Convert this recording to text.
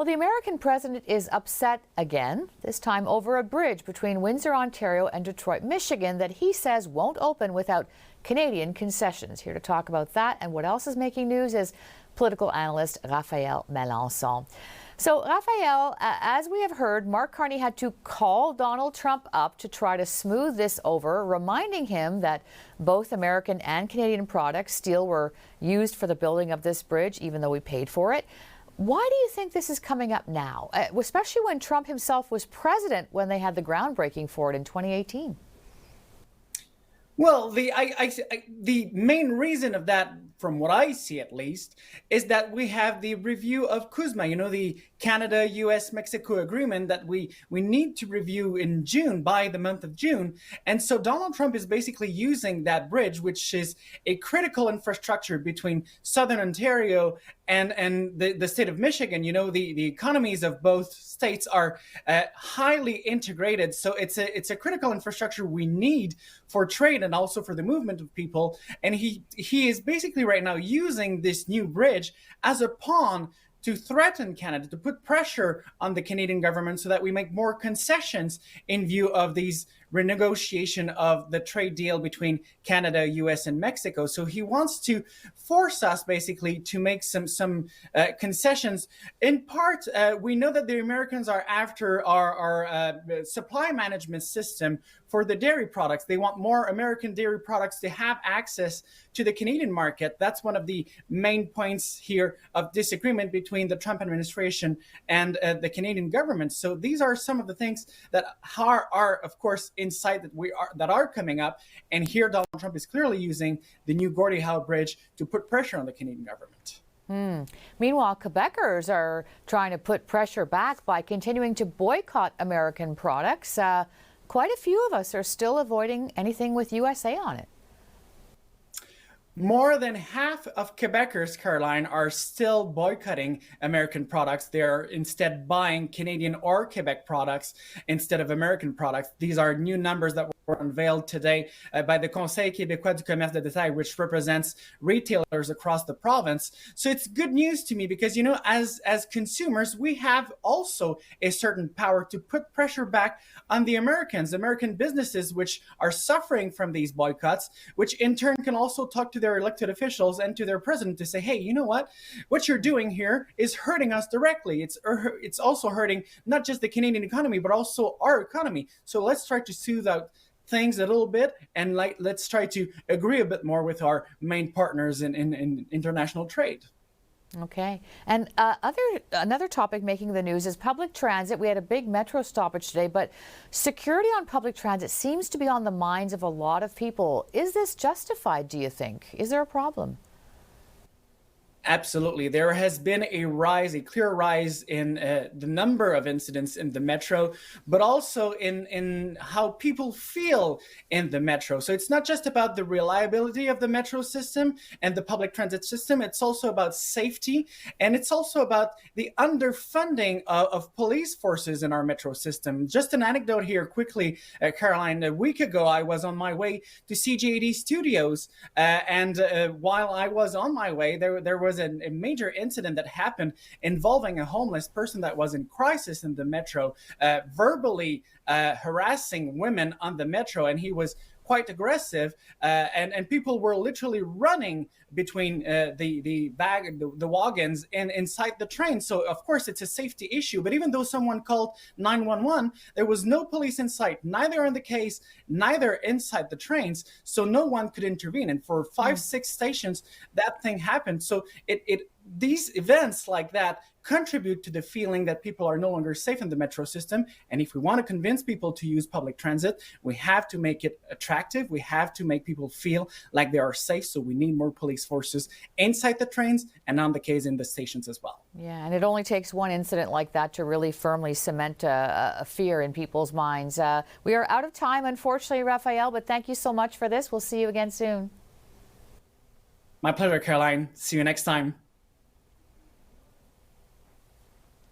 Well, the American president is upset again, this time over a bridge between Windsor, Ontario and Detroit, Michigan that he says won't open without Canadian concessions. Here to talk about that and what else is making news is political analyst Raphaël Melançon. So, Raphaël, as we have heard, Mark Carney had to call Donald Trump up to try to smooth this over, reminding him that both American and Canadian products, steel, were used for the building of this bridge, even though we paid for it. Why do you think this is coming up now, especially when Trump himself was president when they had the groundbreaking for it in 2018? Well, the main reason of that, from what I see at least, is that we have the review of CUSMA, the Canada, US, Mexico agreement that we need to review in June, by the month of June. And so Donald Trump is basically using that bridge, which is a critical infrastructure between Southern Ontario and the state of Michigan. The economies of both states are highly integrated. So it's a critical infrastructure we need for trade and also for the movement of people. And he is basically right now using this new bridge as a pawn to threaten Canada, to put pressure on the Canadian government so that we make more concessions in view of these renegotiation of the trade deal between Canada, US, and Mexico. So he wants to force us basically to make some concessions. In part, we know that the Americans are after our supply management system for the dairy products. They want more American dairy products to have access to the Canadian market. That's one of the main points here of disagreement between the Trump administration and the Canadian government. So these are some of the things that are of course, inside that are coming up. And here Donald Trump is clearly using the new Gordie Howe bridge to put pressure on the Canadian government. Meanwhile, Quebecers are trying to put pressure back by continuing to boycott American products. Quite a few of us are still avoiding anything with USA on it. More than half of Quebecers, Caroline, are still boycotting American products. They're instead buying Canadian or Quebec products instead of American products. These are new numbers that were unveiled today by the Conseil québécois du commerce de détail, which represents retailers across the province. So it's good news to me because, as consumers, we have also a certain power to put pressure back on the American businesses, which are suffering from these boycotts, which in turn can also talk to their elected officials and to their president to say, hey, you know what you're doing here is hurting us directly. It's also hurting not just the Canadian economy, but also our economy. So let's try to soothe out things a little bit and let's try to agree a bit more with our main partners in international trade. Okay. And another topic making the news is public transit. We had a big metro stoppage today, but security on public transit seems to be on the minds of a lot of people. Is this justified, do you think? Is there a problem? Absolutely. There has been a clear rise in the number of incidents in the metro, but also in how people feel in the metro. So it's not just about the reliability of the metro system and the public transit system. It's also about safety. And it's also about the underfunding of police forces in our metro system. Just an anecdote here quickly, Caroline. A week ago, I was on my way to CJAD Studios. And while I was on my way, there was a major incident that happened involving a homeless person that was in crisis in the metro, verbally harassing women on the metro, and he was quite aggressive, and people were literally running between the wagons and inside the train. So of course it's a safety issue, but even though someone called 911, there was no police in sight, neither on the case, neither inside the trains, so no one could intervene. And for 5-6 stations that thing happened. So these events like that contribute to the feeling that people are no longer safe in the metro system. And if we want to convince people to use public transit, we have to make it attractive. We have to make people feel like they are safe. So we need more police forces inside the trains and on the case in the stations as well. Yeah, and it only takes one incident like that to really firmly cement a fear in people's minds. We are out of time, unfortunately, Raphael, but thank you so much for this. We'll see you again soon. My pleasure, Caroline. See you next time.